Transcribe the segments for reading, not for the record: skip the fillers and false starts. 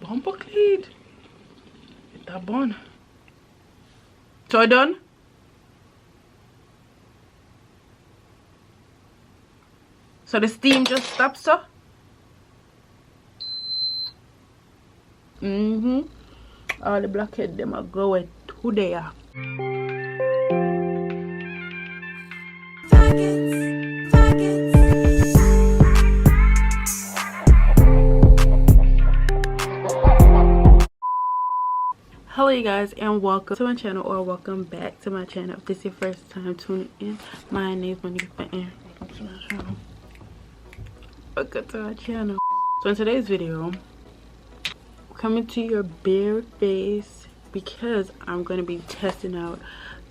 bumper clean. Get that bun. So I done? So the steam just stops, sir? All the blackhead them are going today. Hello you guys, and welcome to my channel, or welcome back to my channel. If this is your first time tuning in, my name is Monique and welcome to my channel. Welcome to my channel. So in today's video, I'm coming to your bare face because I'm going to be testing out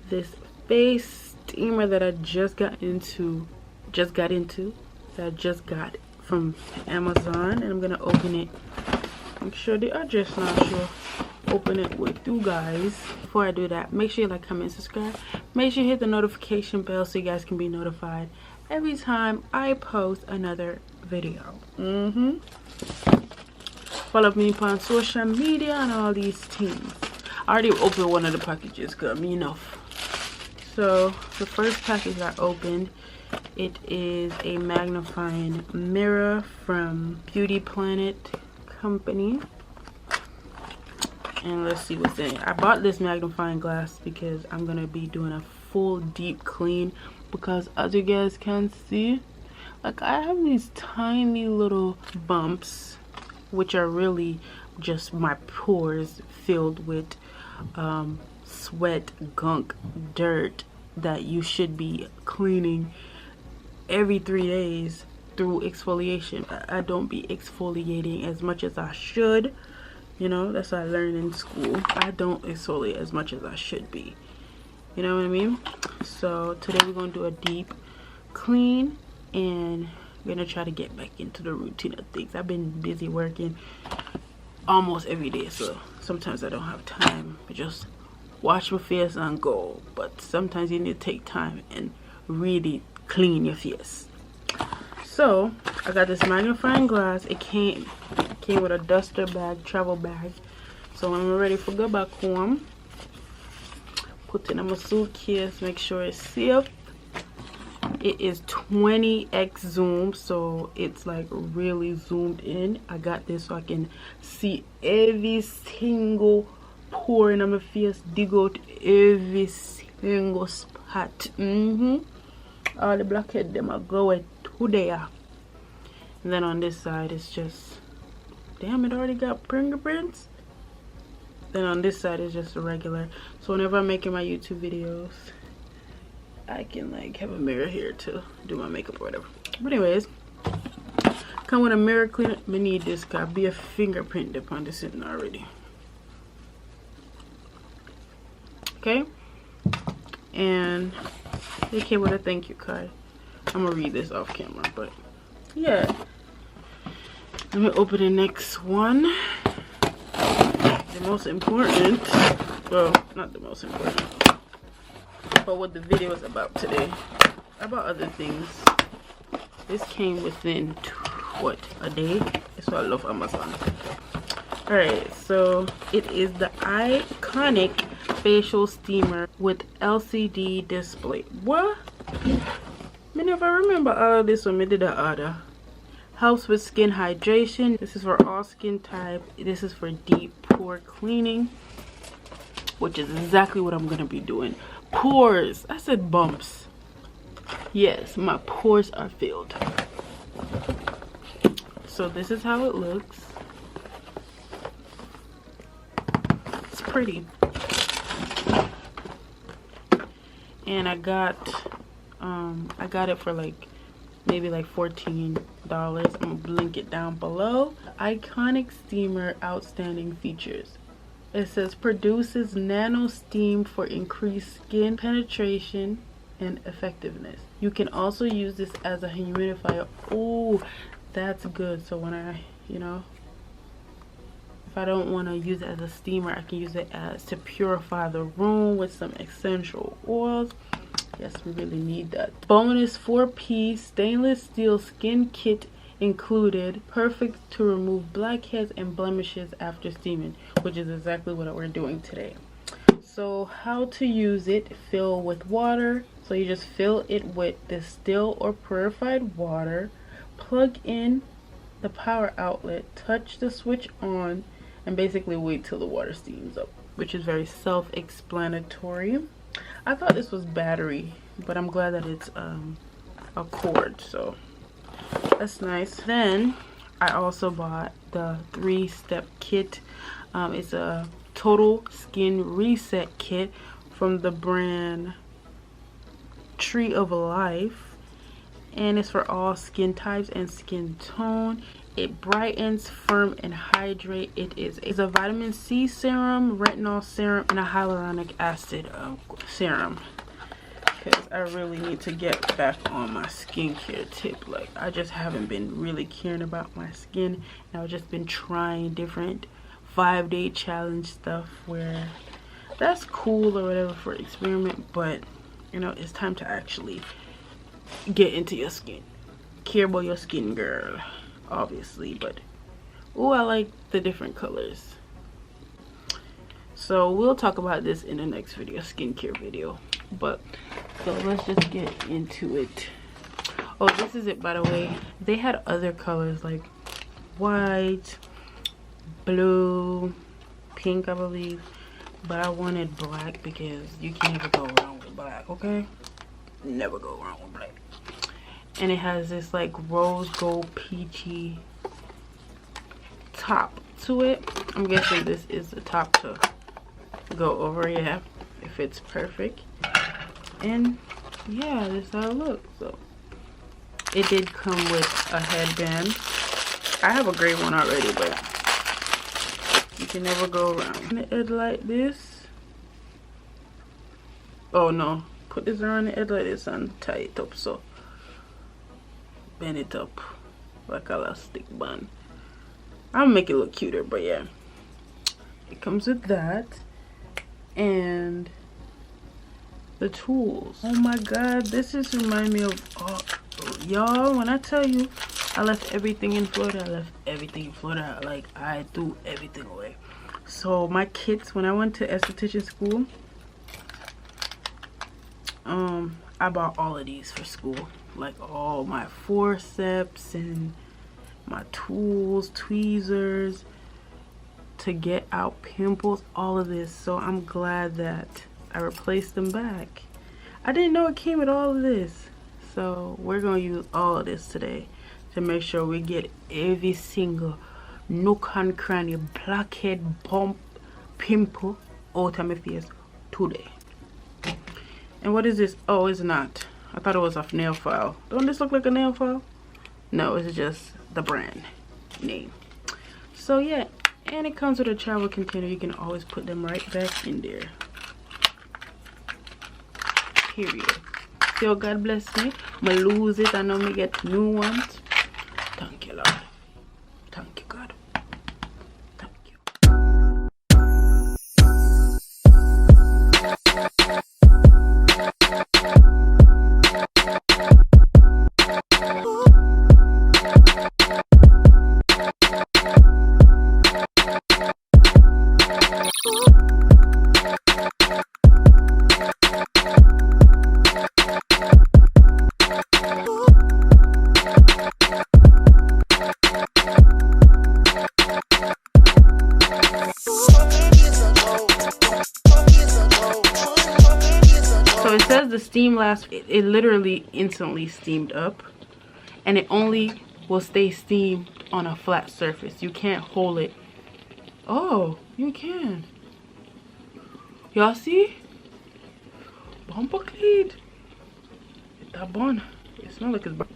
this face steamer that I just got from Amazon, and I'm going to open it. Make sure the address not sure. Open it with you guys. Before I do that, make sure you like, comment, subscribe. Make sure you hit the notification bell so you guys can be notified every time I post another video. Follow me on social media and all these things. I already opened one of the packages, got me enough. So the first package I opened, it is a magnifying mirror from Beauty Planet company. And let's see what's in it. I bought this magnifying glass because I'm gonna be doing a full deep clean, because as you guys can see, like, I have these tiny little bumps, which are really just my pores filled with sweat, gunk, dirt that you should be cleaning every 3 days through exfoliation. I don't be exfoliating as much as I should. You know, that's what I learned in school. I don't exfoliate as much as I should be. You know what I mean? So today we're going to do a deep clean, and we're going to try to get back into the routine of things. I've been busy working almost every day, so sometimes I don't have time to just wash my face and go. But sometimes you need to take time and really clean your face. So I got this magnifying glass. It came with a duster bag, travel bag. So when we're ready for go back home, put it in my suitcase, make sure it's safe. It is 20x zoom, so it's like really zoomed in. I got this so I can see every single pore in my face, dig out every single spot. All the blackhead them are going today. And then on this side it's just, damn, it already got fingerprints. Then on this side is just a regular. So whenever I'm making my YouTube videos, I can like have a mirror here to do my makeup or whatever. But anyways, come with a mirror cleaner. I need this guy. Be a fingerprint dip on this sitting already. Okay. And it came with a thank you card. I'm gonna read this off camera, but yeah. Let me open the next one. The most important, well, not the most important, but what the video is about today. About other things. This came within, what, a day? That's why I love Amazon. Alright, so it is the iconic facial steamer with LCD display. What? I never remember all this when I did the order. Helps with skin hydration. This is for all skin type. This is for deep pore cleaning, which is exactly what I'm gonna be doing. Pores. I said bumps. Yes, my pores are filled. So this is how it looks. It's pretty. And I got it for like maybe like $14. I'm gonna link it down below. Iconic steamer, outstanding features. It says produces nano steam for increased skin penetration and effectiveness. You can also use this as a humidifier. Oh, that's good. So when I, you know, if I don't want to use it as a steamer, I can use it as to purify the room with some essential oils. Yes, we really need that. Bonus 4-piece stainless steel skin kit included, perfect to remove blackheads and blemishes after steaming, which is exactly what we're doing today. So how to use it: fill with water. So you just fill it with distilled or purified water, plug in the power outlet, touch the switch on, and basically wait till the water steams up, which is very self-explanatory. I thought this was battery, but I'm glad that it's a cord, so that's nice. Then I also bought the 3-step kit. It's a total skin reset kit from the brand Tree of Life, and it's for all skin types and skin tone. It brightens, firm, and hydrate. It's a vitamin C serum, retinol serum, and a hyaluronic acid serum, because I really need to get back on my skincare tip. Like, I just haven't been really caring about my skin, and I've just been trying different 5-day challenge stuff where that's cool or whatever for experiment, but you know, it's time to actually get into your skin. Care about your skin, girl, obviously. But oh, I like the different colors. So we'll talk about this in the next video, skincare video. But so let's just get into it. Oh, this is it, by the way. They had other colors like white, blue, pink, I believe, but I wanted black because you can't ever go wrong with black, okay? Never go wrong with black. And it has this like rose gold peachy top to it. I'm guessing this is the top to go over. Yeah, it fits perfect. And yeah, this is how it looks. So it did come with a headband. I have a gray one already, but you can never go around it like this. Oh no, put this around the edge like this and tie it up. So bend it up like a elastic band. I'll make it look cuter, but yeah, it comes with that and the tools. Oh my god, this just remind me of y'all, when I tell you I left everything in Florida. I left everything in Florida. Like, I threw everything away. So my kits, when I went to esthetician school, I bought all of these for school, like all my forceps and my tools, tweezers to get out pimples, all of this. So I'm glad that I replaced them back. I didn't know it came with all of this, so we're gonna use all of this today to make sure we get every single nook and cranny, blackhead, bump, pimple out of my face today. And what is this? Oh, it's not. I thought it was a nail file. Don't this look like a nail file? No, it's just the brand name. So yeah, and it comes with a travel container. You can always put them right back in there. Period. So God bless me. I'm gonna lose it. I know me get new ones. Thank you, Lord. Thank you, God. Thank you. So it says the steam lasts, it literally instantly steamed up, and it only will stay steamed on a flat surface. You can't hold it. Oh, you can. Y'all see? Bumper clean. That bun. It smells like it's burnt.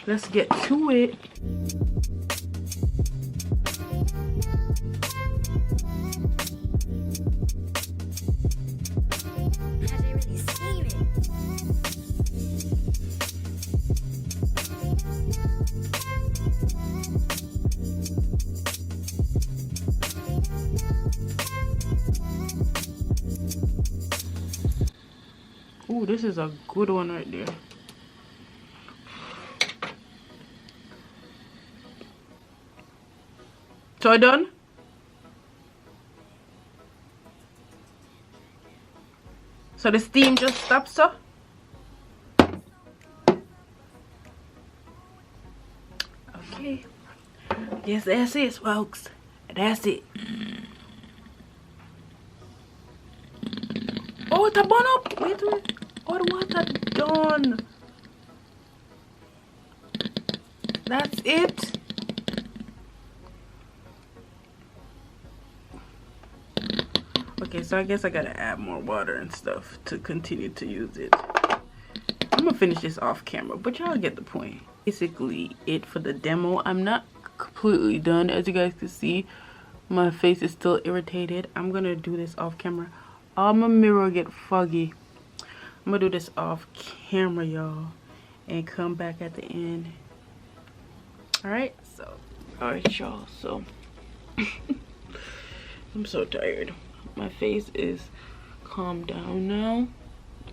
Let's get to it. Ooh, this is a good one right there. Toy done? So the steam just stops, so? Okay. Yes, that's it, folks. That's it. Oh, it's burn up. Wait a minute. Oh, the water done. That's it. Okay, so I guess I gotta add more water and stuff to continue to use it. I'm gonna finish this off camera, but y'all get the point. Basically it for the demo. I'm not completely done. As you guys can see, my face is still irritated. I'm gonna do this off camera. All my mirror get foggy. I'm gonna do this off camera, y'all, and come back at the end. Alright, y'all, so I'm so tired. My face is calmed down now.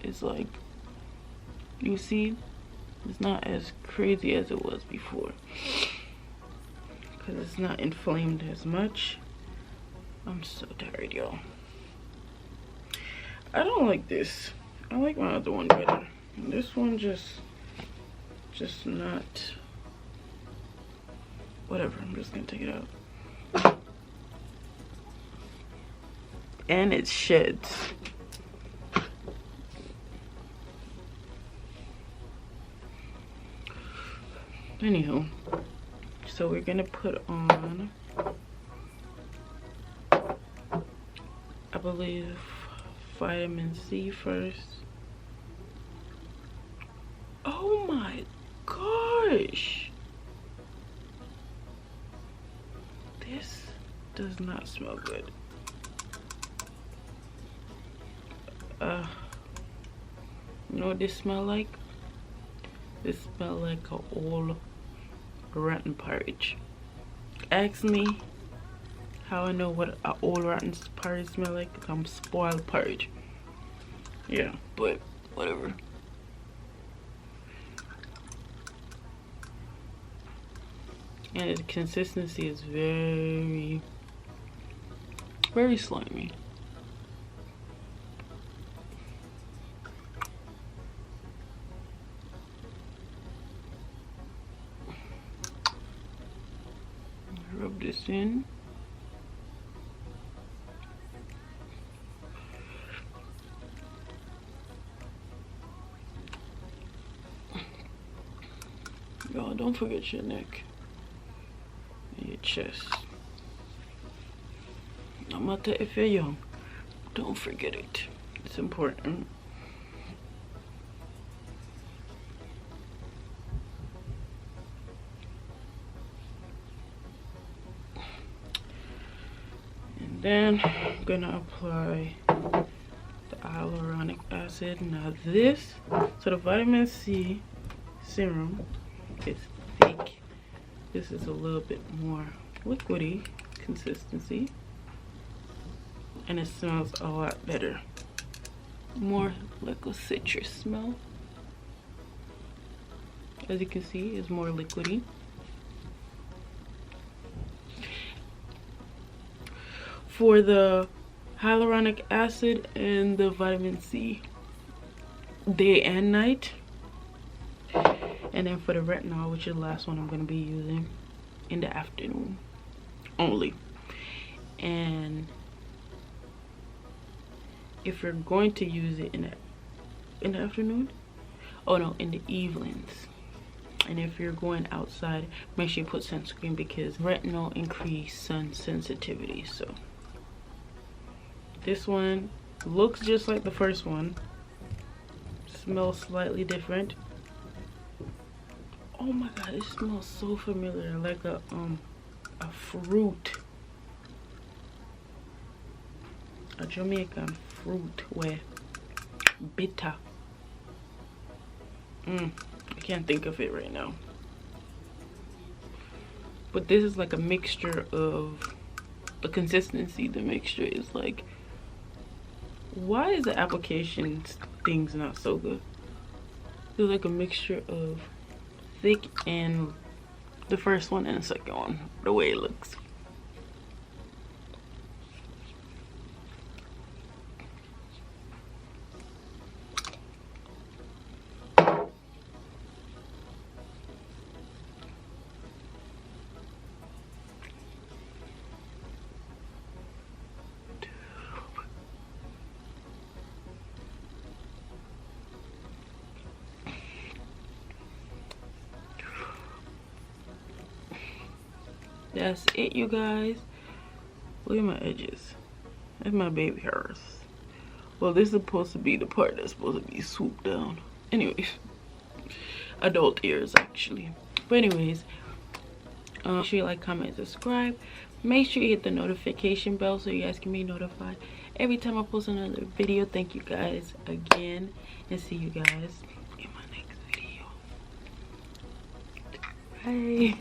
It's like, you see, it's not as crazy as it was before because it's not inflamed as much. I'm so tired, y'all. I don't like this. I like my other one better. This one just not, whatever. I'm just gonna take it out. And it sheds. Anywho, so we're gonna put on, I believe, vitamin C first. Oh my gosh, this does not smell good. You know what this smell like? This smell like a old rotten porridge. Ask me how I know what an old rotten porridge smell like. I'm spoiled porridge. Yeah, but whatever. And the consistency is very, very slimy. Rub this in. Y'all, don't forget your neck and your chest. No matter if you're young, don't forget it. It's important. Then I'm gonna apply the hyaluronic acid. Now this, so the vitamin C serum is thick. This is a little bit more liquidy consistency, and it smells a lot better. More like a citrus smell. As you can see, it's more liquidy. For the hyaluronic acid and the vitamin C, day and night. And then for the retinol, which is the last one I'm going to be using, in the afternoon only. And if you're going to use it in the afternoon, oh no, in the evenings. And if you're going outside, make sure you put sunscreen because retinol increase sun sensitivity. So this one looks just like the first one, smells slightly different. Oh my god, it smells so familiar, like a fruit, a Jamaican fruit where bitter. I can't think of it right now, but this is like a mixture of the consistency. The mixture is like, why is the application things not so good? It's like a mixture of thick and the first one and the second one, the way it looks. that's it, you guys. Look at my edges. That's my baby hairs. Well, this is supposed to be the part that's supposed to be swooped down. Anyways, adult ears actually. But anyways, make sure you like, comment, subscribe. Make sure you hit the notification bell so you guys can be notified every time I post another video. Thank you guys again, and see you guys in my next video. Bye.